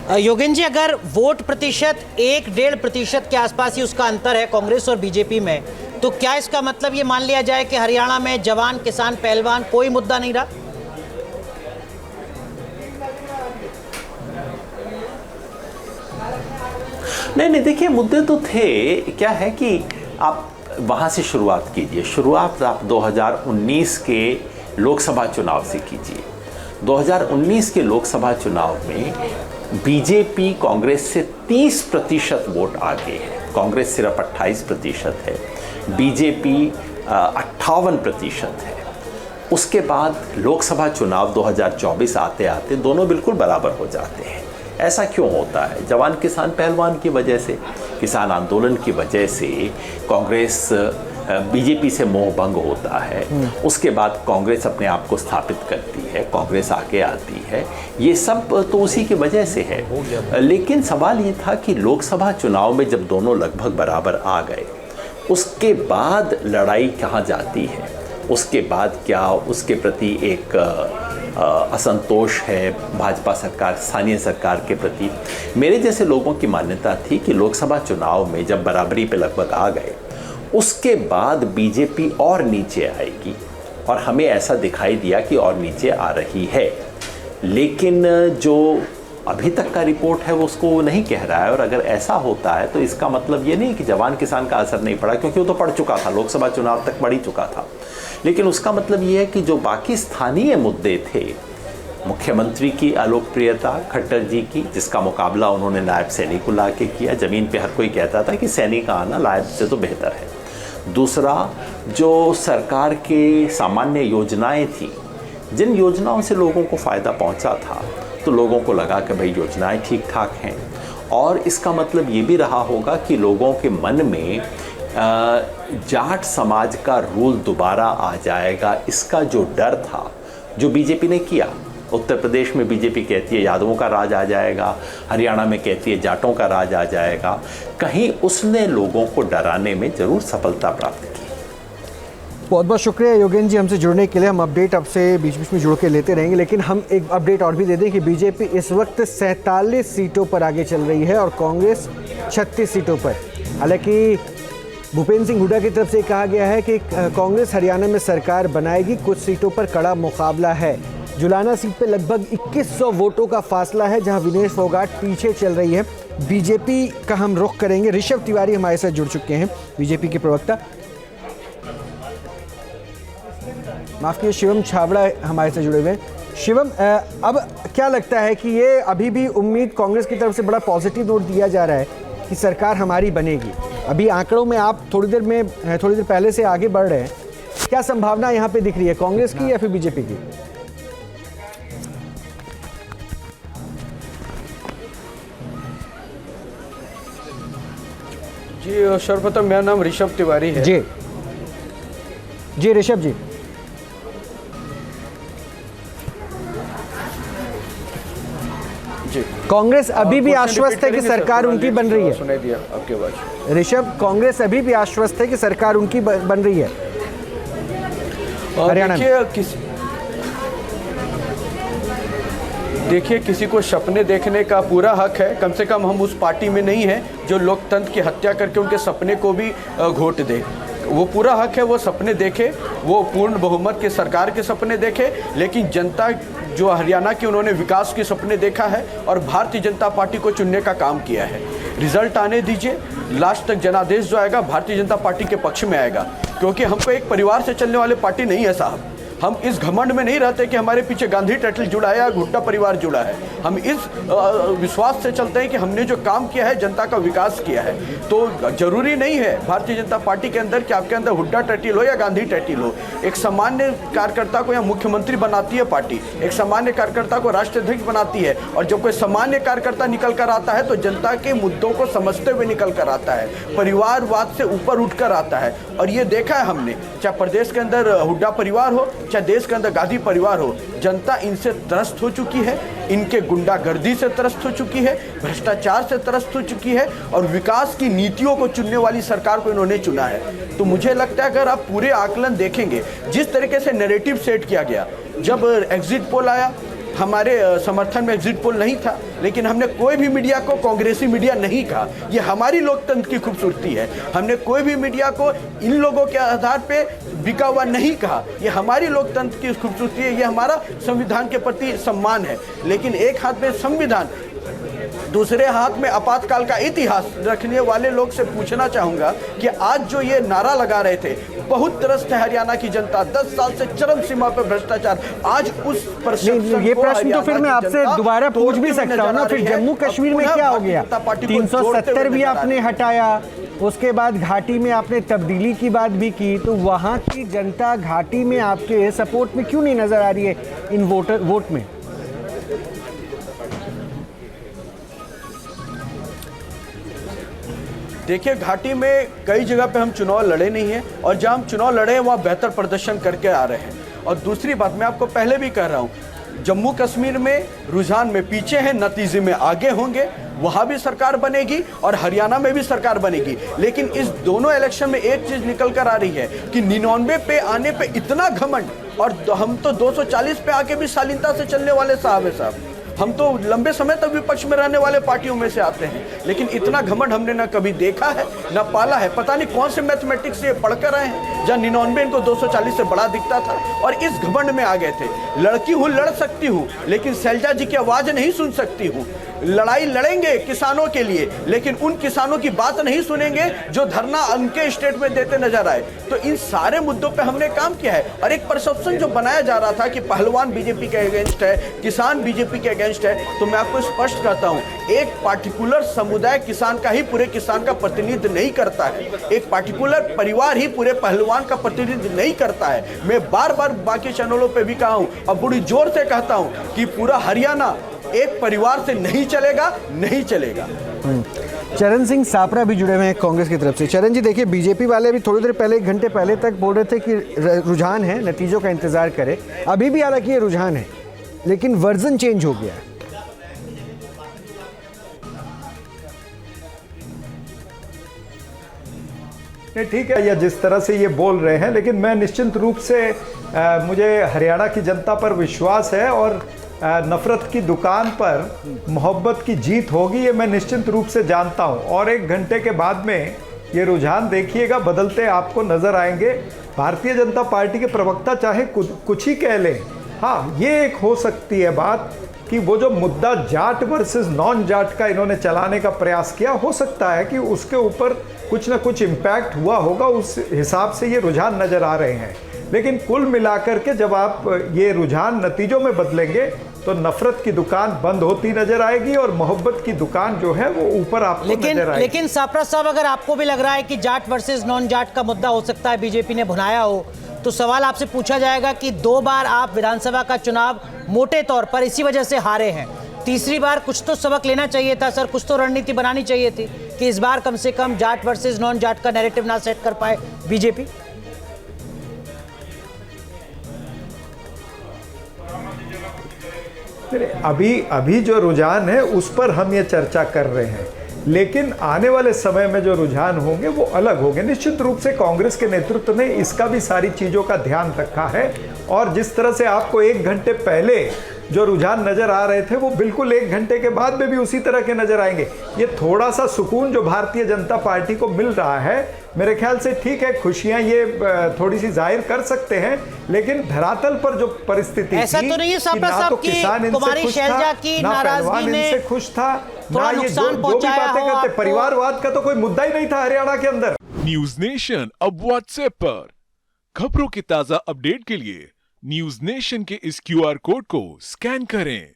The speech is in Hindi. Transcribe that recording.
योगेंद्र जी, अगर वोट प्रतिशत 1-1.5% के आसपास ही उसका अंतर है कांग्रेस और बीजेपी में, तो क्या इसका मतलब ये मान लिया जाए कि हरियाणा में जवान किसान पहलवान कोई मुद्दा नहीं रहा? नहीं, देखिए मुद्दे तो थे। क्या है कि आप वहाँ से शुरुआत कीजिए। शुरुआत आप 2019 के लोकसभा चुनाव से कीजिए। 2019 के लोकसभा चुनाव में बीजेपी कांग्रेस से 30% वोट आगे है। कांग्रेस सिर्फ 28% है, बीजेपी 58% है। उसके बाद लोकसभा चुनाव 2024 आते आते दोनों बिल्कुल बराबर हो जाते हैं। ऐसा क्यों होता है? जवान किसान पहलवान की वजह से, किसान आंदोलन की वजह से कांग्रेस बीजेपी से मोह भंग होता है। उसके बाद कांग्रेस अपने आप को स्थापित करती है, कांग्रेस आगे आती है। ये सब तो उसी की वजह से है। लेकिन सवाल ये था कि लोकसभा चुनाव में जब दोनों लगभग बराबर आ गए, उसके बाद लड़ाई कहाँ जाती है, उसके बाद क्या उसके प्रति एक असंतोष है भाजपा सरकार, स्थानीय सरकार के प्रति। मेरे जैसे लोगों की मान्यता थी कि लोकसभा चुनाव में जब बराबरी पे लगभग आ गए, उसके बाद बीजेपी और नीचे आएगी, और हमें ऐसा दिखाई दिया कि और नीचे आ रही है। लेकिन जो अभी तक का रिपोर्ट है वो उसको नहीं कह रहा है। और अगर ऐसा होता है तो इसका मतलब ये नहीं कि जवान किसान का असर नहीं पड़ा, क्योंकि वो तो पड़ चुका था, लोकसभा चुनाव तक पड़ ही चुका था। लेकिन उसका मतलब ये है कि जो बाकी स्थानीय मुद्दे थे, मुख्यमंत्री की अलोकप्रियता खट्टर जी की, जिसका मुकाबला उन्होंने नायब सैनिक को ला के किया। ज़मीन पे हर कोई कहता था कि सैनिक का आना नायब से तो बेहतर है। दूसरा, जो सरकार के सामान्य योजनाएं थी, जिन योजनाओं से लोगों को फ़ायदा पहुंचा था, तो लोगों को लगा कि भाई योजनाएं ठीक ठाक हैं। और इसका मतलब ये भी रहा होगा कि लोगों के मन में जाट समाज का रूल दोबारा आ जाएगा, इसका जो डर था, जो बीजेपी ने किया। उत्तर प्रदेश में बीजेपी कहती है यादवों का राज आ जाएगा, हरियाणा में कहती है जाटों का राज आ जाएगा। कहीं उसने लोगों को डराने में ज़रूर सफलता प्राप्त की। बहुत बहुत शुक्रिया योगेंद्र जी हमसे जुड़ने के लिए। हम अपडेट आपसे बीच बीच में जुड़ के लेते रहेंगे, लेकिन हम एक अपडेट और भी दे दें कि बीजेपी इस वक्त 47 सीटों पर आगे चल रही है और कांग्रेस 36 सीटों पर। हालांकि भूपेंद्र सिंह हुड्डा की तरफ से कहा गया है कि कांग्रेस हरियाणा में सरकार बनाएगी, कुछ सीटों पर कड़ा मुकाबला है। जुलाना सीट पर लगभग 2100 वोटों का फासला है, जहां विनेश फोगाट पीछे चल रही है। बीजेपी का हम रुख करेंगे। ऋषभ तिवारी हमारे साथ जुड़ चुके हैं, बीजेपी के प्रवक्ता। माफ कीजिए, शिवम छाबड़ा हमारे से जुड़े हुए हैं। शिवम, अब क्या लगता है कि ये अभी भी उम्मीद कांग्रेस की तरफ से बड़ा पॉजिटिव नोट दिया जा रहा है कि सरकार हमारी बनेगी? अभी आंकड़ों में आप थोड़ी देर पहले से आगे बढ़ रहे हैं, क्या संभावना यहाँ पे दिख रही है, कांग्रेस की या फिर बीजेपी की? जी, सर्वप्रथम मेरा नाम ऋषभ तिवारी है। जी ऋषभ जी, कांग्रेस अभी भी आश्वस्त है कि सरकार उनकी बन रही है। सुनाई दिया आपकी आवाज। ऋषभ, कांग्रेस अभी भी आश्वस्त है कि सरकार उनकी बन रही है हरियाणा में। देखिए, किसी को सपने देखने का पूरा हक है। कम से कम हम उस पार्टी में नहीं हैं जो लोकतंत्र की हत्या करके उनके सपने को भी घोट दे। वो पूरा हक है, वो सपने देखे, वो पूर्ण बहुमत के सरकार के सपने देखे। लेकिन जनता जो हरियाणा की, उन्होंने विकास के सपने देखा है और भारतीय जनता पार्टी को चुनने का काम किया है। रिजल्ट आने दीजिए, लास्ट तक जनादेश जो आएगा भारतीय जनता पार्टी के पक्ष में आएगा। क्योंकि हमको एक परिवार से चलने वाले पार्टी नहीं है साहब। हम इस घमंड में नहीं रहते कि हमारे पीछे गांधी टैटल जुड़ा है या हुड्डा परिवार जुड़ा है। हम इस विश्वास से चलते हैं कि हमने जो काम किया है, जनता का विकास किया है। तो जरूरी नहीं है भारतीय जनता पार्टी के अंदर कि आपके अंदर हुड्डा टैटल हो या गांधी टैटल हो। एक सामान्य कार्यकर्ता को या मुख्यमंत्री बनाती है पार्टी, एक सामान्य कार्यकर्ता को राष्ट्रीय अध्यक्ष बनाती है। और जब कोई सामान्य कार्यकर्ता निकल कर आता है तो जनता के मुद्दों को समझते हुए निकल कर आता है, परिवारवाद से ऊपर उठकर आता है। और ये देखा है हमने, चाहे प्रदेश के अंदर हुड्डा परिवार हो, चाहे देश के अंदर गांधी परिवार हो, जनता इनसे त्रस्त हो चुकी है, इनके गुंडागर्दी से त्रस्त हो चुकी है, भ्रष्टाचार से त्रस्त हो चुकी है और विकास की नीतियों को चुनने वाली सरकार को इन्होंने चुना है। तो मुझे लगता है अगर आप पूरे आकलन देखेंगे, जिस तरीके से नैरेटिव सेट किया गया, जब एग्जिट पोल आया, हमारे समर्थन में एग्जिट पोल नहीं था, लेकिन हमने कोई भी मीडिया को कांग्रेसी मीडिया नहीं कहा। ये हमारी लोकतंत्र की खूबसूरती है। हमने कोई भी मीडिया को इन लोगों के आधार पे बिका हुआ नहीं कहा। ये हमारी लोकतंत्र की खूबसूरती है, ये हमारा संविधान के प्रति सम्मान है। लेकिन एक हाथ में संविधान, दूसरे हाथ में आपातकाल का इतिहास रखने वाले लोग से पूछना चाहूंगा कि आज जो ये नारा लगा रहे थे, बहुत त्रस्त है हरियाणा की जनता, 10 साल से चरम सीमा पर भ्रष्टाचार, आज उस ये प्रश्न तो फिर मैं आपसे दोबारा पूछ भी सकता हूँ ना, फिर जम्मू कश्मीर में क्या हो गया? 370 भी आपने हटाया, उसके बाद घाटी में आपने तब्दीली की बात भी की, तो वहाँ की जनता घाटी में आपके सपोर्ट में क्यों नहीं नजर आ रही है इन वोट में? देखिए, घाटी में कई जगह पे हम चुनाव लड़े नहीं हैं, और जहां हम चुनाव लड़े हैं वहाँ बेहतर प्रदर्शन करके आ रहे हैं। और दूसरी बात मैं आपको पहले भी कह रहा हूँ, जम्मू कश्मीर में रुझान में पीछे हैं, नतीजे में आगे होंगे। वहाँ भी सरकार बनेगी और हरियाणा में भी सरकार बनेगी। लेकिन इस दोनों इलेक्शन में एक चीज़ निकल कर आ रही है कि 99 पे आने पे इतना घमंड, और हम तो 240 पे आके भी शालीनता से चलने वाले साहब है साहब। हम तो लंबे समय तक विपक्ष में रहने वाले पार्टियों में से आते हैं, लेकिन इतना घमंड हमने ना कभी देखा है ना पाला है। पता नहीं कौन से मैथमेटिक्स से पढ़कर आए हैं, जहाँ 99 इनको 240 से बड़ा दिखता था और इस घमंड में आ गए थे। लड़की हूँ, लड़ सकती हूँ, लेकिन शैलजा जी की आवाज़ नहीं सुन सकती हूँ। लड़ाई लड़ेंगे किसानों के लिए, लेकिन उन किसानों की बात नहीं सुनेंगे जो धरना उनके स्टेट में देते नजर आए। तो इन सारे मुद्दों पे हमने काम किया है। और एक परसेप्शन जो बनाया जा रहा था कि पहलवान बीजेपी के अगेंस्ट है, किसान बीजेपी के अगेंस्ट है, तो मैं आपको स्पष्ट करता हूं, एक पार्टिकुलर समुदाय किसान का ही पूरे किसान का प्रतिनिधित्व नहीं करता है। एक पार्टिकुलर परिवार ही पूरे पहलवान का प्रतिनिधित्व नहीं करता है। मैं बार बार बाकी चैनलों पे भी कहा हूं और बड़ी जोर से कहता हूं कि पूरा हरियाणा एक परिवार से नहीं चलेगा, नहीं चलेगा। चरण सिंह सापरा भी जुड़े हुए हैं कांग्रेस की तरफ से। चरण जी, देखिए, बीजेपी वाले भी थोड़ी देर पहले, 1 घंटे पहले तक बोल रहे थे कि रुझान है, नतीजों का इंतजार करें। अभी भी हालांकि ये रुझान है, लेकिन वर्जन चेंज हो गया है। ठीक है, या जिस तरह से ये बोल रहे हैं, लेकिन मैं निश्चित रूप से मुझे हरियाणा की जनता पर विश्वास है और नफरत की दुकान पर मोहब्बत की जीत होगी, ये मैं निश्चित रूप से जानता हूं। और 1 घंटे के बाद में ये रुझान देखिएगा बदलते आपको नजर आएंगे। भारतीय जनता पार्टी के प्रवक्ता चाहे कुछ ही कह लें, हाँ, ये एक हो सकती है बात कि वो जो मुद्दा जाट वर्सेस नॉन जाट का इन्होंने चलाने का प्रयास किया, हो सकता है कि उसके ऊपर कुछ ना कुछ इम्पैक्ट हुआ होगा, उस हिसाब से ये रुझान नज़र आ रहे हैं। लेकिन कुल मिलाकर के जब आप ये रुझान नतीजों में बदलेंगे तो नफरत की दुकान बंद होती नजर आएगी और मोहब्बत की दुकान जो है वो ऊपर आपको नजर आएगी। लेकिन सापरा साहब, अगर आपको भी लग रहा है कि जाट वर्सेस नॉन जाट का मुद्दा हो सकता है बीजेपी ने भुनाया हो, तो सवाल आपसे पूछा जाएगा कि 2 बार आप विधानसभा का चुनाव मोटे तौर पर इसी वजह से हारे हैं। तीसरी बार कुछ तो सबक लेना चाहिए था सर, कुछ तो रणनीति बनानी चाहिए थी कि इस बार कम से कम जाट वर्सेस नॉन जाट का नैरेटिव ना सेट कर पाए बीजेपी। अभी जो रुझान है उस पर हम ये चर्चा कर रहे हैं, लेकिन आने वाले समय में जो रुझान होंगे वो अलग होंगे। निश्चित रूप से कांग्रेस के नेतृत्व ने इसका भी सारी चीज़ों का ध्यान रखा है, और जिस तरह से आपको 1 घंटे पहले जो रुझान नज़र आ रहे थे वो बिल्कुल 1 घंटे के बाद में भी उसी तरह के नज़र आएंगे। ये थोड़ा सा सुकून जो भारतीय जनता पार्टी को मिल रहा है, मेरे ख्याल से ठीक है, खुशियां ये थोड़ी सी जाहिर कर सकते हैं, लेकिन धरातल पर जो परिस्थिति ऐसा तो नहीं है सापरा साहब कि कुमारी शैलजा की नाराजगी ने खुश था, थोड़ा नुकसान पहुंचाया हो आपको। परिवारवाद का तो कोई मुद्दा ही नहीं था हरियाणा के अंदर। न्यूज नेशन अब व्हाट्सएप पर खबरों की ताजा अपडेट के लिए न्यूज नेशन के इस QR कोड को स्कैन करें।